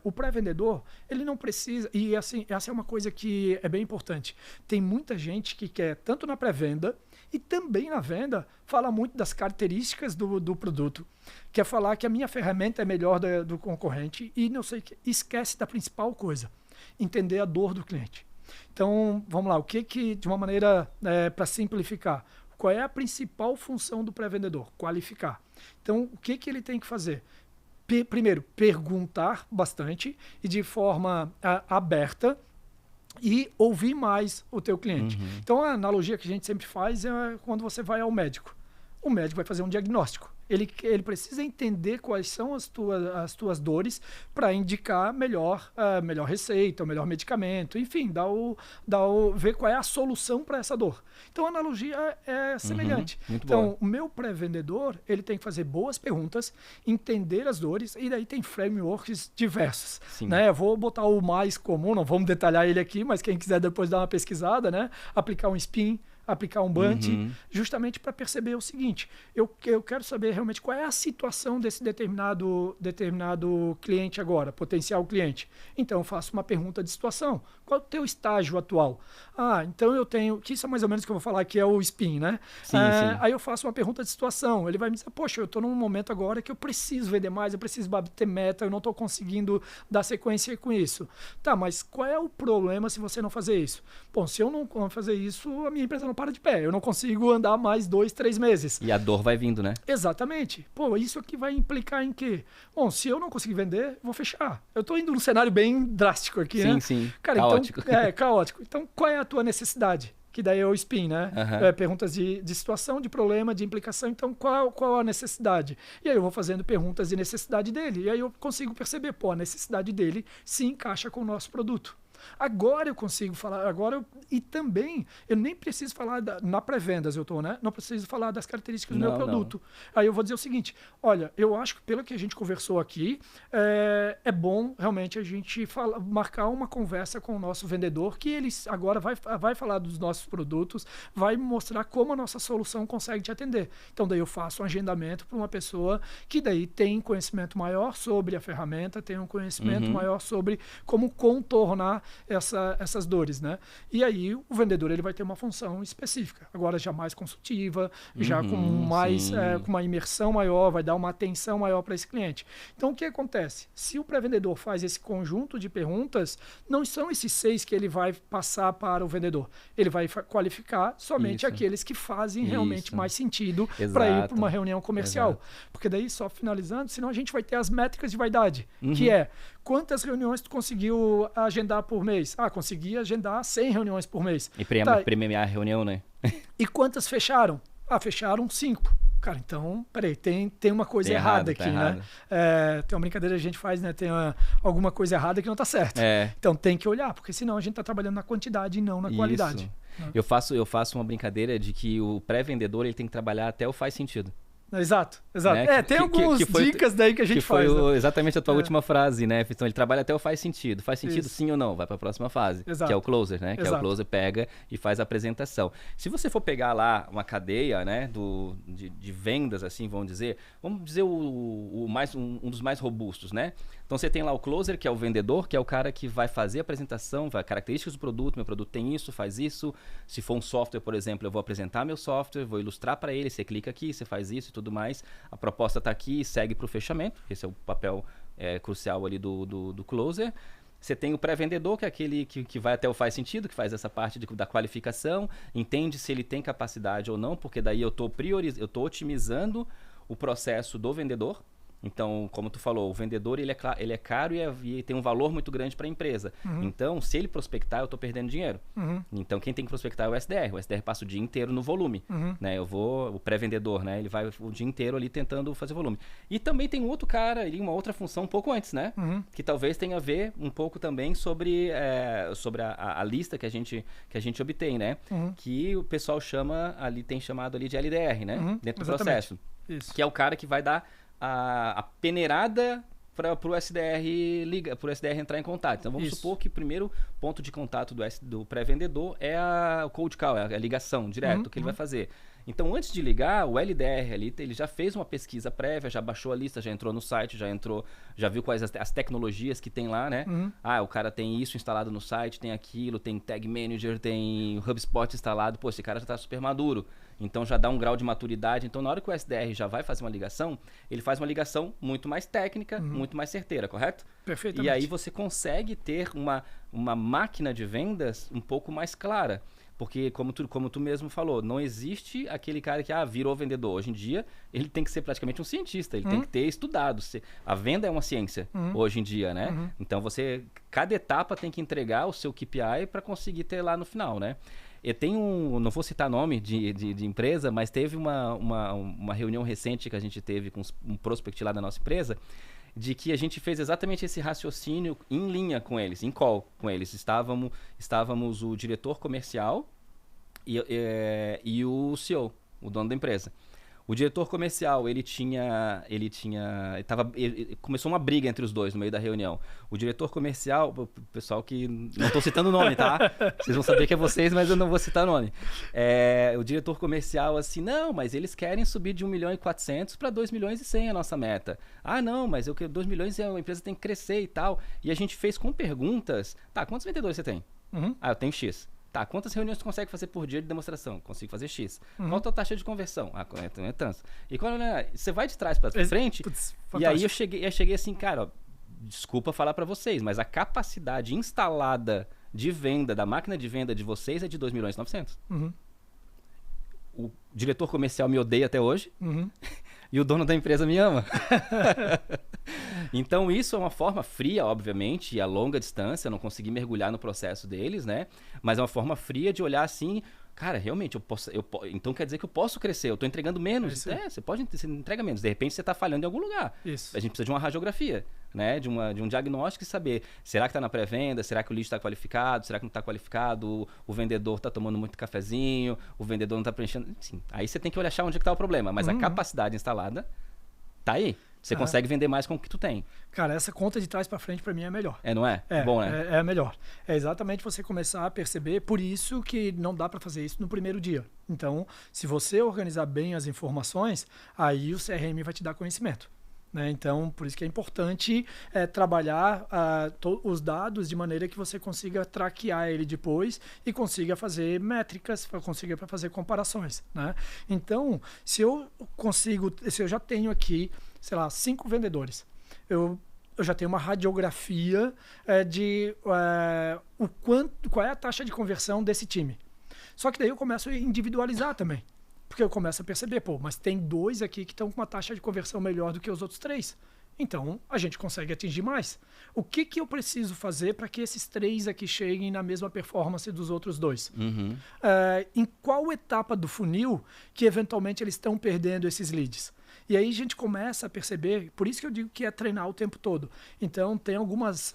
O pré-vendedor, ele não precisa... E assim, essa é uma coisa que é bem importante. Tem muita gente que quer, tanto na pré-venda e também na venda, fala muito das características do produto. Quer falar que a minha ferramenta é melhor do concorrente e não sei, esquece da principal coisa. Entender a dor do cliente. Então, vamos lá. O que de uma maneira, para simplificar, qual é a principal função do pré-vendedor? Qualificar. Então, o que ele tem que fazer? Primeiro, perguntar bastante e de forma aberta e ouvir mais o teu cliente. Então, a analogia que a gente sempre faz é quando você vai ao médico. O médico vai fazer um diagnóstico. Ele precisa entender quais são as tuas dores para indicar melhor receita, o melhor medicamento, enfim, ver qual é a solução para essa dor. Então a analogia é semelhante. Então o meu pré-vendedor, ele tem que fazer boas perguntas, entender as dores e daí tem frameworks diversos. Né? Eu vou botar o mais comum, não vamos detalhar ele aqui, mas quem quiser depois dar uma pesquisada, né? Aplicar um SPIN, aplicar um BUNT, justamente para perceber o seguinte, eu quero saber realmente qual é a situação desse determinado cliente agora, potencial cliente. Então eu faço uma pergunta de situação. Qual é o teu estágio atual? Então eu tenho, que isso é mais ou menos o que eu vou falar que é o SPIN, né? Sim. Aí eu faço uma pergunta de situação. Ele vai me dizer, poxa, eu estou num momento agora que eu preciso vender mais, eu preciso bater meta, eu não estou conseguindo dar sequência com isso. Tá, mas qual é o problema se você não fazer isso? Bom, se eu não fazer isso, a minha empresa não para de pé. Eu não consigo andar mais 2, 3 meses. E a dor vai vindo, né? Exatamente. Isso aqui vai implicar em quê? Bom, se eu não conseguir vender, vou fechar. Eu estou indo num cenário bem drástico aqui, né? Sim. Cara, caótico. Então, caótico. Então, qual é a tua necessidade? Que daí é o SPIN, né? Perguntas de situação, de problema, de implicação. Então, qual a necessidade? E aí eu vou fazendo perguntas de necessidade dele. E aí eu consigo perceber, a necessidade dele se encaixa com o nosso produto. Agora eu consigo falar, e também eu nem preciso falar na pré-vendas, né? Não preciso falar das características do meu produto. Aí eu vou dizer o seguinte, olha, eu acho que pelo que a gente conversou aqui, é bom realmente a gente marcar uma conversa com o nosso vendedor, que ele agora vai falar dos nossos produtos, vai mostrar como a nossa solução consegue te atender. Então daí eu faço um agendamento para uma pessoa que daí tem conhecimento maior sobre a ferramenta, tem um conhecimento maior sobre como contornar essas dores, né? E aí o vendedor ele vai ter uma função específica, agora já mais consultiva, já com com uma imersão maior, vai dar uma atenção maior para esse cliente. Então o que acontece? Se o pré-vendedor faz esse conjunto de perguntas, não são esses 6 que ele vai passar para o vendedor. Ele vai qualificar somente aqueles que fazem realmente mais sentido para ir para uma reunião comercial. Porque daí, só finalizando, senão a gente vai ter as métricas de vaidade, que é quantas reuniões tu conseguiu agendar por mês? Consegui agendar 100 reuniões por mês. E premiar a reunião, né? E quantas fecharam? Fecharam 5. Cara, então, peraí, tem uma coisa errada aqui, né? Tem uma brincadeira que a gente faz, né? Tem alguma coisa errada que não tá certo. Então tem que olhar, porque senão a gente tá trabalhando na quantidade e não na qualidade. Eu faço uma brincadeira de que o pré-vendedor ele tem que trabalhar até o faz sentido. Exato. Né? Tem algumas dicas daí que a gente faz. Foi exatamente a tua última frase, né? Então ele trabalha até o faz sentido. Faz sentido sim ou não? Vai para a próxima fase, que é o closer, né? Que é o closer pega e faz a apresentação. Se você for pegar lá uma cadeia, né, de vendas, assim, vamos dizer um dos mais robustos, né? Então você tem lá o closer, que é o vendedor, que é o cara que vai fazer a apresentação, características do produto, meu produto tem isso, faz isso. Se for um software, por exemplo, eu vou apresentar meu software, vou ilustrar para ele, você clica aqui, você faz isso e tudo mais. A proposta está aqui e segue para o fechamento. Esse é o papel crucial ali do closer. Você tem o pré-vendedor, que é aquele que vai até o faz sentido, que faz essa parte da qualificação, entende se ele tem capacidade ou não, porque daí eu estou otimizando o processo do vendedor. Então, como tu falou, o vendedor ele é caro e tem um valor muito grande para a empresa. Então, se ele prospectar, eu estou perdendo dinheiro. Então, quem tem que prospectar é o SDR. O SDR passa o dia inteiro no volume. Né? O pré-vendedor, né? Ele vai o dia inteiro ali tentando fazer volume. E também tem um outro cara, uma outra função um pouco antes, né? Que talvez tenha a ver um pouco também sobre a lista que a gente obtém, né? Que o pessoal tem chamado ali de LDR, né? Dentro do processo. Isso. Que é o cara que vai dar a peneirada para o SDR entrar em contato. Então vamos supor que o primeiro ponto de contato do pré-vendedor é o cold call, é a ligação direto que ele vai fazer. Então, antes de ligar, o LDR ali, ele já fez uma pesquisa prévia, já baixou a lista, já entrou no site, já viu quais as tecnologias que tem lá, né? O cara tem isso instalado no site, tem aquilo, tem Tag Manager, tem o HubSpot instalado. Pô, esse cara já está super maduro. Então, já dá um grau de maturidade. Então, na hora que o SDR já vai fazer uma ligação, ele faz uma ligação muito mais técnica, muito mais certeira, correto? Perfeitamente. E aí você consegue ter uma máquina de vendas um pouco mais clara. Porque, como tu mesmo falou, não existe aquele cara que virou vendedor. Hoje em dia, ele tem que ser praticamente um cientista. Ele tem que ter estudado. A venda é uma ciência hoje em dia, né? Então, cada etapa tem que entregar o seu KPI para conseguir ter lá no final, né? Eu tenho não vou citar nome de empresa, mas teve uma reunião recente que a gente teve com um prospect lá da nossa empresa, de que a gente fez exatamente esse raciocínio em linha com eles, em call com eles. Estávamos o diretor comercial e o CEO, o dono da empresa. O diretor comercial, começou uma briga entre os dois no meio da reunião. O diretor comercial, o pessoal que não estou citando o nome, tá? Vocês vão saber que é vocês, mas eu não vou citar o nome. O diretor comercial assim, não, mas eles querem subir de 1 milhão e 400 para 2 milhões e 100 a nossa meta. Não, mas 2 milhões a empresa tem que crescer e tal. E a gente fez com perguntas, quantos vendedores você tem? Eu tenho X. Quantas reuniões você consegue fazer por dia de demonstração? Consigo fazer X. Qual a tua taxa de conversão? É tanto. E quando você vai de trás para frente, e aí eu cheguei assim, cara, desculpa falar para vocês, mas a capacidade instalada de venda, da máquina de venda de vocês é de 2 milhões e 900. O diretor comercial me odeia até hoje e o dono da empresa me ama. Então isso é uma forma fria, obviamente, e a longa distância, eu não consegui mergulhar no processo deles, né? Mas é uma forma fria de olhar assim, cara, realmente, então quer dizer que eu posso crescer, eu estou entregando menos. Você entrega menos, de repente você está falhando em algum lugar. Isso. A gente precisa de uma radiografia. né, de um diagnóstico e saber, será que está na pré-venda, será que o lead está qualificado, será que não está qualificado, o vendedor está tomando muito cafezinho, o vendedor não está preenchendo, sim. Aí você tem que achar onde está o problema, mas a capacidade instalada tá aí. Você consegue vender mais com o que tu tem. Cara, essa conta de trás para frente para mim é melhor. Não é? Bom, né? É melhor. É exatamente você começar a perceber, por isso que não dá para fazer isso no primeiro dia. Então, se você organizar bem as informações, aí o CRM vai te dar conhecimento. Né? Então, por isso que é importante trabalhar os dados de maneira que você consiga traquear ele depois e consiga fazer métricas, consiga fazer comparações. Né? Então, se eu já tenho aqui, sei lá, 5 vendedores, eu já tenho uma radiografia de qual é a taxa de conversão desse time. Só que daí eu começo a individualizar também. Porque eu começo a perceber, mas tem 2 aqui que estão com uma taxa de conversão melhor do que os outros 3. Então, a gente consegue atingir mais. O que eu preciso fazer para que esses 3 aqui cheguem na mesma performance dos outros 2? Em qual etapa do funil que, eventualmente, eles estão perdendo esses leads? E aí a gente começa a perceber, por isso que eu digo que é treinar o tempo todo. Então, tem alguns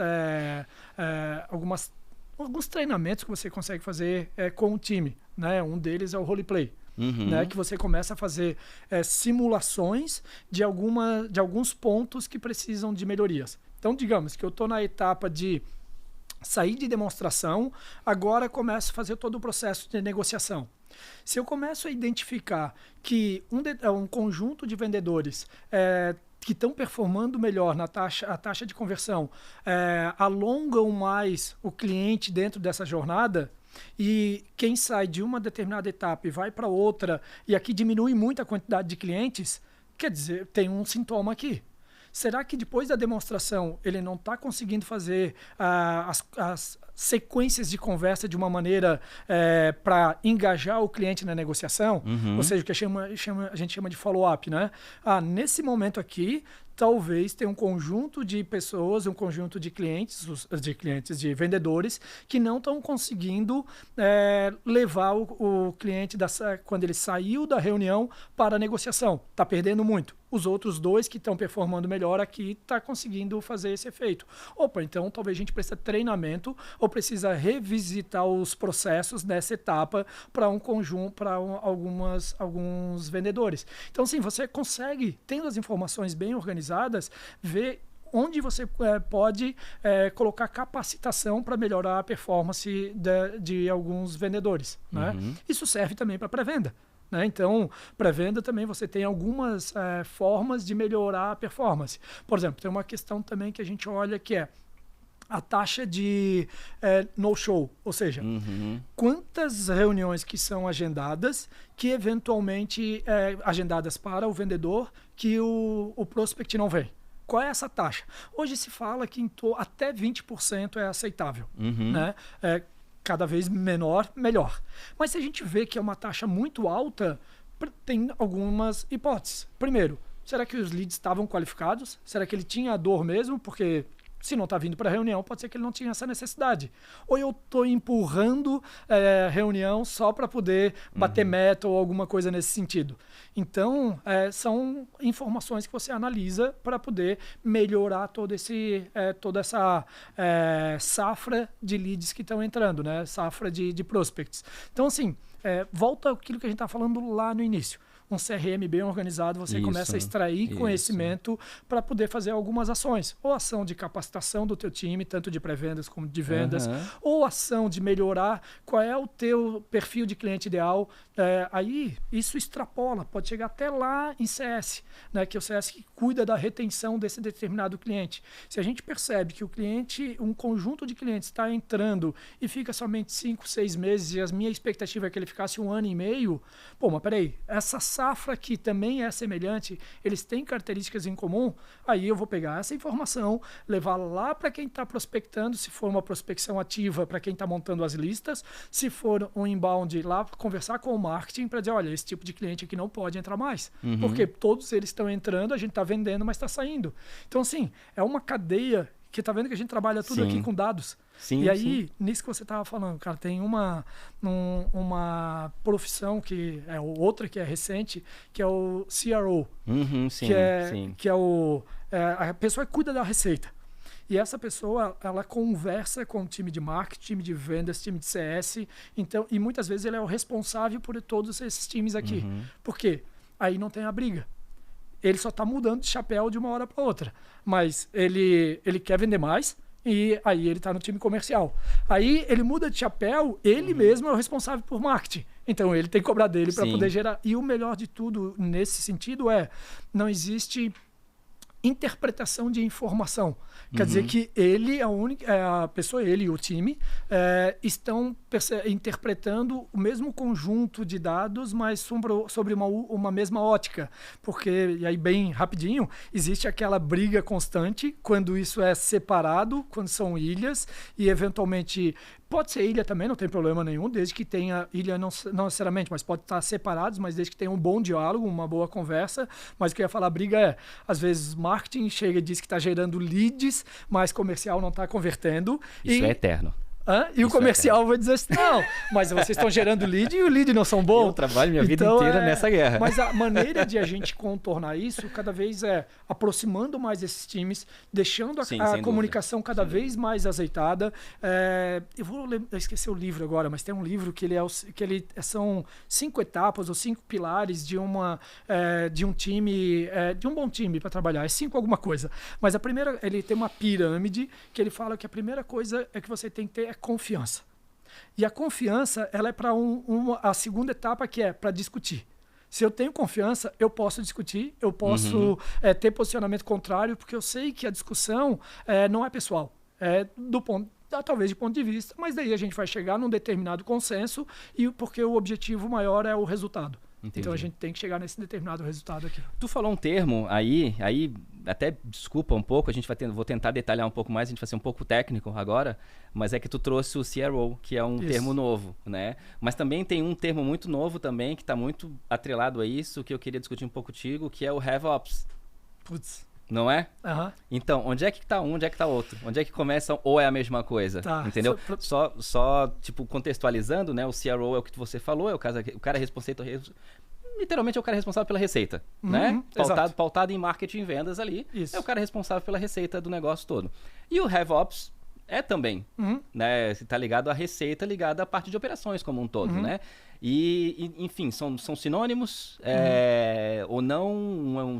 treinamentos que você consegue fazer com o time. Né? Um deles é o roleplay. Né, que você começa a fazer simulações de alguns pontos que precisam de melhorias. Então, digamos que eu estou na etapa de sair de demonstração, agora começo a fazer todo o processo de negociação. Se eu começo a identificar que um conjunto de vendedores que estão performando melhor a taxa de conversão alongam mais o cliente dentro dessa jornada, e quem sai de uma determinada etapa e vai para outra, e aqui diminui muito a quantidade de clientes, quer dizer, tem um sintoma aqui. Será que depois da demonstração ele não está conseguindo fazer as sequências de conversa de uma maneira para engajar o cliente na negociação? Ou seja, o que a gente chama de follow-up, né? Nesse momento aqui, talvez tenha um conjunto de pessoas, um conjunto de de vendedores que não estão conseguindo levar o cliente quando ele saiu da reunião para a negociação. Está perdendo muito. Os outros 2 que estão performando melhor aqui estão conseguindo fazer esse efeito. Então talvez a gente precise de treinamento ou precisa revisitar os processos nessa etapa para alguns vendedores. Então, sim, você consegue, tendo as informações bem organizadas, ver onde você pode colocar capacitação para melhorar a performance de alguns vendedores. Né? Isso serve também para pré-venda. Né? Então, pré-venda também você tem algumas formas de melhorar a performance. Por exemplo, tem uma questão também que a gente olha que é a taxa de no-show, ou seja, quantas reuniões que são agendadas, que eventualmente agendadas para o vendedor, que o prospect não vem. Qual é essa taxa? Hoje se fala que até 20% é aceitável. Né? Cada vez menor, melhor. Mas se a gente vê que é uma taxa muito alta, tem algumas hipóteses. Primeiro, será que os leads estavam qualificados? Será que ele tinha dor mesmo? Porque se não está vindo para a reunião, pode ser que ele não tinha essa necessidade. Ou eu estou empurrando a reunião só para poder bater meta ou alguma coisa nesse sentido. Então, são informações que você analisa para poder melhorar toda essa safra de leads que estão entrando, né? Safra de prospects. Então, assim, volta àquilo que a gente está falando lá no início. Um CRM bem organizado, você começa a extrair conhecimento para poder fazer algumas ações. Ou ação de capacitação do teu time, tanto de pré-vendas como de vendas, ou ação de melhorar qual é o teu perfil de cliente ideal. Aí, isso extrapola, pode chegar até lá em CS, né, que é o CS que cuida da retenção desse determinado cliente. Se a gente percebe que o cliente, um conjunto de clientes está entrando e fica somente 5, 6 meses, e a minha expectativa é que ele ficasse 1 ano e meio, mas peraí, essa safra que também é semelhante, eles têm características em comum, aí eu vou pegar essa informação, levar lá para quem está prospectando, se for uma prospecção ativa, para quem está montando as listas, se for um inbound, lá conversar com o marketing para dizer, olha, esse tipo de cliente aqui não pode entrar mais, porque todos eles estão entrando, a gente está vendendo, mas está saindo. Então, assim, é uma cadeia que tá vendo que a gente trabalha tudo Sim. aqui com dados. Sim, E aí, nisso que você estava falando, cara, tem uma profissão que é outra que é recente, que é o CRO, Sim, que é a pessoa que cuida da receita. E essa pessoa, ela conversa com o time de marketing, time de vendas, time de CS, então, e muitas vezes ele é o responsável por todos esses times aqui. Por quê? Aí não tem a briga. Ele só está mudando de chapéu de uma hora para outra. Mas ele quer vender mais e aí ele está no time comercial. Aí ele muda de chapéu, ele mesmo é o responsável por marketing. Então ele tem que cobrar dele para poder gerar. E o melhor de tudo nesse sentido não existe interpretação de informação. Quer dizer que ele, a pessoa, ele e o time estão interpretando o mesmo conjunto de dados, mas sobre uma mesma ótica. Porque, e aí bem rapidinho, existe aquela briga constante quando isso é separado, quando são ilhas, e eventualmente pode ser ilha também, não tem problema nenhum, desde que tenha ilha, não necessariamente, mas pode estar separados, mas desde que tenha um bom diálogo, uma boa conversa. Mas o que eu ia falar, a briga às vezes, marketing chega e diz que está gerando leads, mas comercial não está convertendo. Isso é eterno. E o comercial vai dizer assim, não, mas vocês estão gerando lead e o lead não são bons. Eu trabalho minha vida inteira nessa guerra. Mas a maneira de a gente contornar isso cada vez aproximando mais esses times, deixando a comunicação cada vez mais azeitada. Eu esqueci o livro agora, mas tem um livro que são 5 etapas ou 5 pilares de um time, de um bom time para trabalhar. É 5 alguma coisa. Mas a primeira, ele tem uma pirâmide que ele fala que a primeira coisa que você tem que ter confiança. E a confiança, ela é para a segunda etapa, que é para discutir. Se eu tenho confiança, eu posso discutir, eu posso ter posicionamento contrário, porque eu sei que a discussão não é pessoal, talvez de ponto de vista, mas daí a gente vai chegar num determinado consenso, porque o objetivo maior é o resultado. Entendi. Então a gente tem que chegar nesse determinado resultado aqui. Tu falou um termo aí até desculpa um pouco, vou tentar detalhar um pouco mais, a gente vai ser um pouco técnico agora, mas é que tu trouxe o CRO, que é um termo novo, né? Mas também tem um termo muito novo também, que está muito atrelado a isso, que eu queria discutir um pouco contigo, que é o RevOps. Putz. Não é? Então, onde é que tá um, onde é que tá outro? Onde é que começam ou é a mesma coisa? Entendeu? Só tipo, contextualizando, né? O CRO é o que você falou, é o cara responsável... Literalmente é o cara responsável pela receita, né? Pautado em marketing e vendas ali. Isso. É o cara responsável pela receita do negócio todo. E o RevOps também, né? Está ligado à receita, ligado à parte de operações como um todo, né? E enfim, são sinônimos, ou não,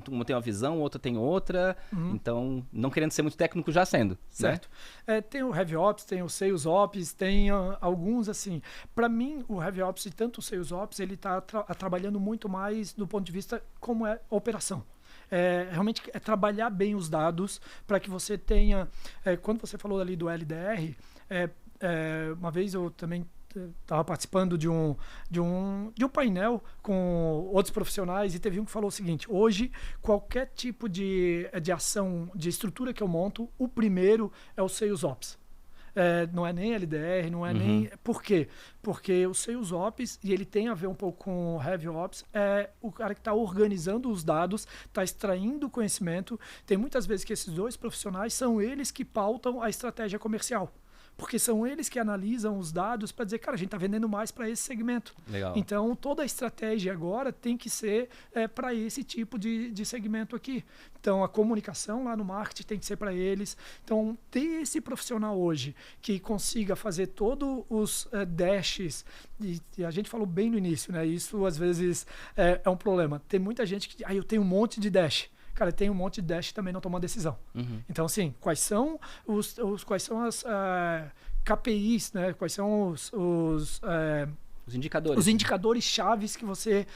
uma tem uma visão, outra tem outra, então, não querendo ser muito técnico, já sendo. Certo. Né? Tem o RevOps, tem o SalesOps, tem alguns assim. Para mim, o RevOps e tanto o SalesOps, ele está trabalhando muito mais do ponto de vista como é a operação. Realmente trabalhar bem os dados para que você tenha... quando você falou ali do LDR, uma vez eu também estava participando de um painel com outros profissionais e teve um que falou o seguinte: hoje, qualquer tipo de ação, de estrutura que eu monto, o primeiro é o SalesOps. Não é nem LDR, não é nem... Por quê? Porque o SalesOps, e ele tem a ver um pouco com o RevOps, é o cara que está organizando os dados, está extraindo o conhecimento. Tem muitas vezes que esses dois profissionais são eles que pautam a estratégia comercial. Porque são eles que analisam os dados para dizer, cara, a gente está vendendo mais para esse segmento. Legal. Então, toda a estratégia agora tem que ser para esse tipo de segmento aqui. Então, a comunicação lá no marketing tem que ser para eles. Então, ter esse profissional hoje que consiga fazer todos os dashes, e a gente falou bem no início, né? Isso, às vezes, é um problema. Tem muita gente que... eu tenho um monte de dash. Cara, tem um monte de dash e também não toma decisão. Então, assim, quais são as KPIs, né? Quais são os indicadores. Os indicadores chaves que você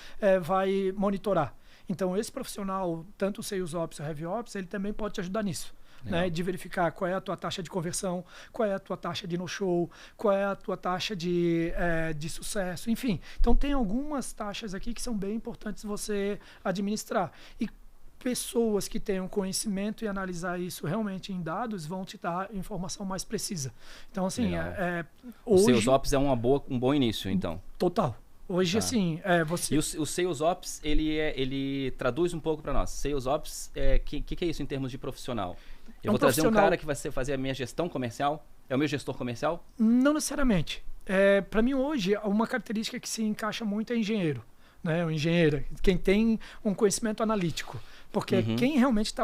vai monitorar. Então, esse profissional, tanto o SalesOps e o RevOps, ele também pode te ajudar nisso. Né, de verificar qual é a tua taxa de conversão, qual é a tua taxa de no-show, qual é a tua taxa de sucesso, enfim. Então, tem algumas taxas aqui que são bem importantes você administrar. E pessoas que tenham conhecimento e analisar isso realmente em dados vão te dar informação mais precisa. Então, assim, hoje... O SalesOps é um bom início, então. Total. Hoje, assim, você... E o SalesOps, ele traduz um pouco para nós. SalesOps, que é isso em termos de profissional? Eu vou trazer um cara que vai fazer a minha gestão comercial? É o meu gestor comercial? Não necessariamente. Para mim, hoje, uma característica que se encaixa muito é engenheiro. Né? O engenheiro, quem tem um conhecimento analítico. Porque quem realmente está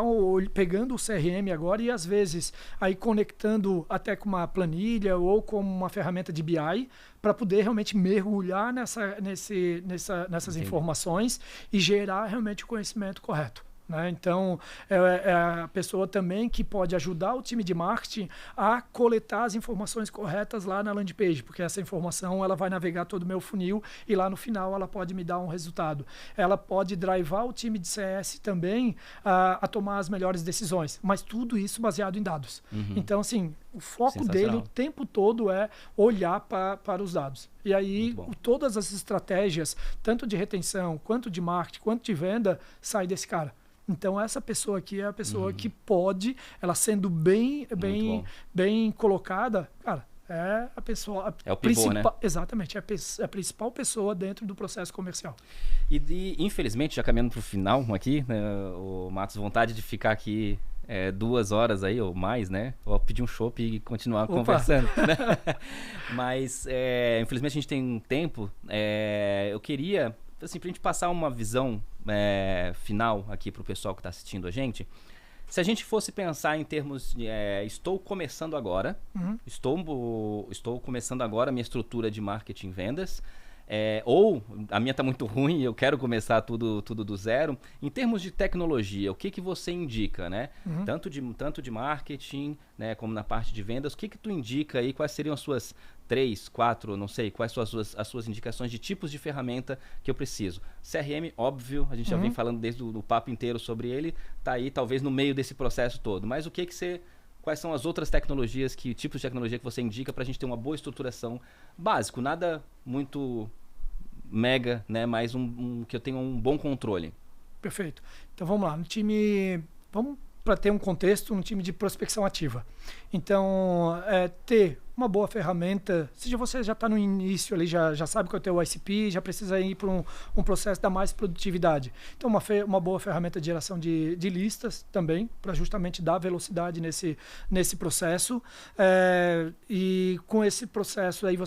pegando o CRM agora e, às vezes, aí conectando até com uma planilha ou com uma ferramenta de BI para poder realmente mergulhar nessas informações e gerar realmente o conhecimento correto. Né? Então, é a pessoa também que pode ajudar o time de marketing a coletar as informações corretas lá na landing page, porque essa informação ela vai navegar todo o meu funil e lá no final ela pode me dar um resultado. Ela pode drivar o time de CS também a tomar as melhores decisões, mas tudo isso baseado em dados. Então, assim, o foco dele o tempo todo é olhar para os dados. E aí, todas as estratégias, tanto de retenção, quanto de marketing, quanto de venda, saem desse cara. Então, essa pessoa aqui é a pessoa que pode, ela sendo bem colocada, cara, é a pessoa... É o pivô, né? Exatamente, é a principal pessoa dentro do processo comercial. E infelizmente, já caminhando para o final aqui, né, o Matos, vontade de ficar aqui 2 horas aí, ou mais, né? Ou pedir um chopp e continuar conversando. Né? Mas, infelizmente, a gente tem um tempo. Eu queria... assim, pra gente passar uma visão final aqui pro pessoal que está assistindo a gente, se a gente fosse pensar em termos de estou começando agora, estou começando agora a minha estrutura de marketing e vendas, ou a minha está muito ruim e eu quero começar tudo do zero. Em termos de tecnologia, o que você indica, né? Tanto de marketing, né, como na parte de vendas, o que tu indica aí? Quais seriam as suas 3, 4, não sei, quais são as suas indicações de tipos de ferramenta que eu preciso? CRM, óbvio, a gente já vem falando desde o papo inteiro sobre ele, tá aí talvez no meio desse processo todo. Mas quais são as outras tecnologias, que tipos de tecnologia que você indica para a gente ter uma boa estruturação básico, nada muito mega, né, mas que eu tenha um bom controle? Perfeito. Então vamos lá, vamos para ter um contexto, um time de prospecção ativa. Então, ter uma boa ferramenta, seja você já está no início ali, já sabe que é o teu ICP, já precisa ir para um processo da mais produtividade. Então, uma boa ferramenta de geração de listas também, para justamente dar velocidade nesse processo. E com esse processo aí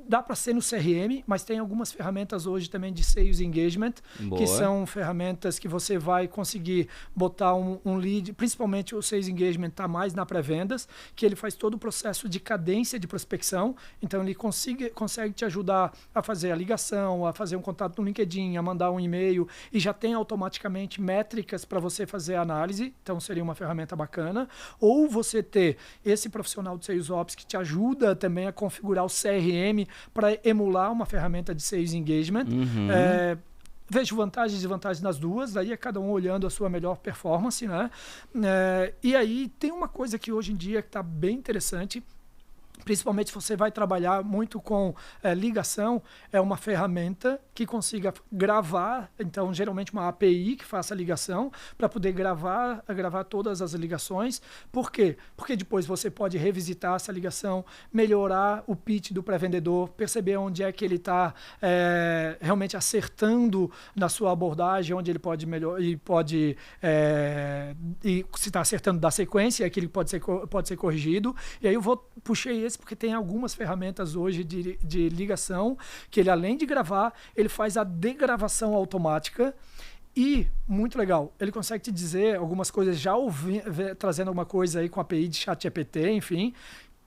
dá para ser no CRM, mas tem algumas ferramentas hoje também de Sales Engagement, que são ferramentas que você vai conseguir botar um lead, principalmente o Sales Engagement está mais na pré-vendas, que ele faz todo o processo de cadência de prospecção, então ele consegue te ajudar a fazer a ligação, a fazer um contato no LinkedIn, a mandar um e-mail, e já tem automaticamente métricas para você fazer a análise, então seria uma ferramenta bacana. Ou você ter esse profissional de Sales Ops que te ajuda também a configurar o CRM para emular uma ferramenta de Sales Engagement. Vejo vantagens e desvantagens nas duas, aí é cada um olhando a sua melhor performance, né? E aí tem uma coisa que hoje em dia está bem interessante, principalmente se você vai trabalhar muito com ligação, é uma ferramenta que consiga gravar, então geralmente uma API que faça a ligação para poder gravar todas as ligações. Por quê? Porque depois você pode revisitar essa ligação, melhorar o pitch do pré-vendedor, perceber onde é que ele está realmente acertando na sua abordagem, onde ele pode melhorar e se está acertando da sequência, que ele pode ser corrigido. E aí eu puxei esse porque tem algumas ferramentas hoje de ligação que ele, além de gravar, ele faz a degravação automática e, muito legal, ele consegue te dizer algumas coisas, trazendo alguma coisa aí com a API de ChatGPT, enfim,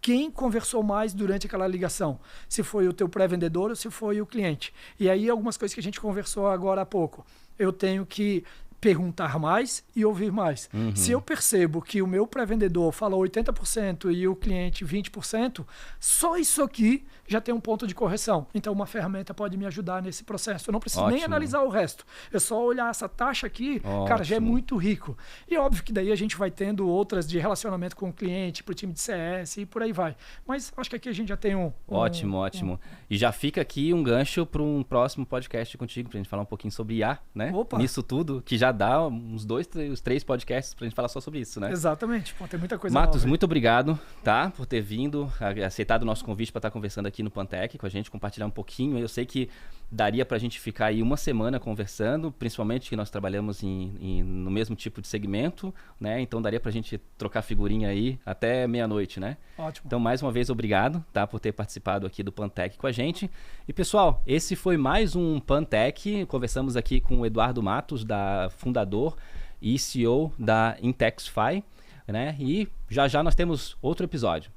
quem conversou mais durante aquela ligação, se foi o teu pré-vendedor ou se foi o cliente. E aí algumas coisas que a gente conversou agora há pouco. Eu tenho que perguntar mais e ouvir mais. Se eu percebo que o meu pré-vendedor fala 80% e o cliente 20%, só isso aqui já tem um ponto de correção. Então, uma ferramenta pode me ajudar nesse processo. Eu não preciso nem analisar o resto. É só olhar essa taxa aqui, cara, já é muito rico. E óbvio que daí a gente vai tendo outras de relacionamento com o cliente, para o time de CS e por aí vai. Mas acho que aqui a gente já tem Ótimo. E já fica aqui um gancho para um próximo podcast contigo, para a gente falar um pouquinho sobre IA, né? Opa. Nisso tudo, que já já dá uns 2, 3 podcasts pra gente falar só sobre isso, né? Exatamente. Pô, tem muita coisa Matos, nova. muito obrigado, tá? Por ter vindo, aceitado o nosso convite para estar conversando aqui no Pantec com a gente, compartilhar um pouquinho. Eu sei que daria pra gente ficar aí uma semana conversando, principalmente que nós trabalhamos no mesmo tipo de segmento, né? Então daria pra gente trocar figurinha aí até meia-noite, né? Ótimo. Então, mais uma vez, obrigado, tá? Por ter participado aqui do Pantec com a gente. E, pessoal, esse foi mais um Pantec. Conversamos aqui com o Eduardo Matos, fundador e CEO da Intexify, né? E já nós temos outro episódio.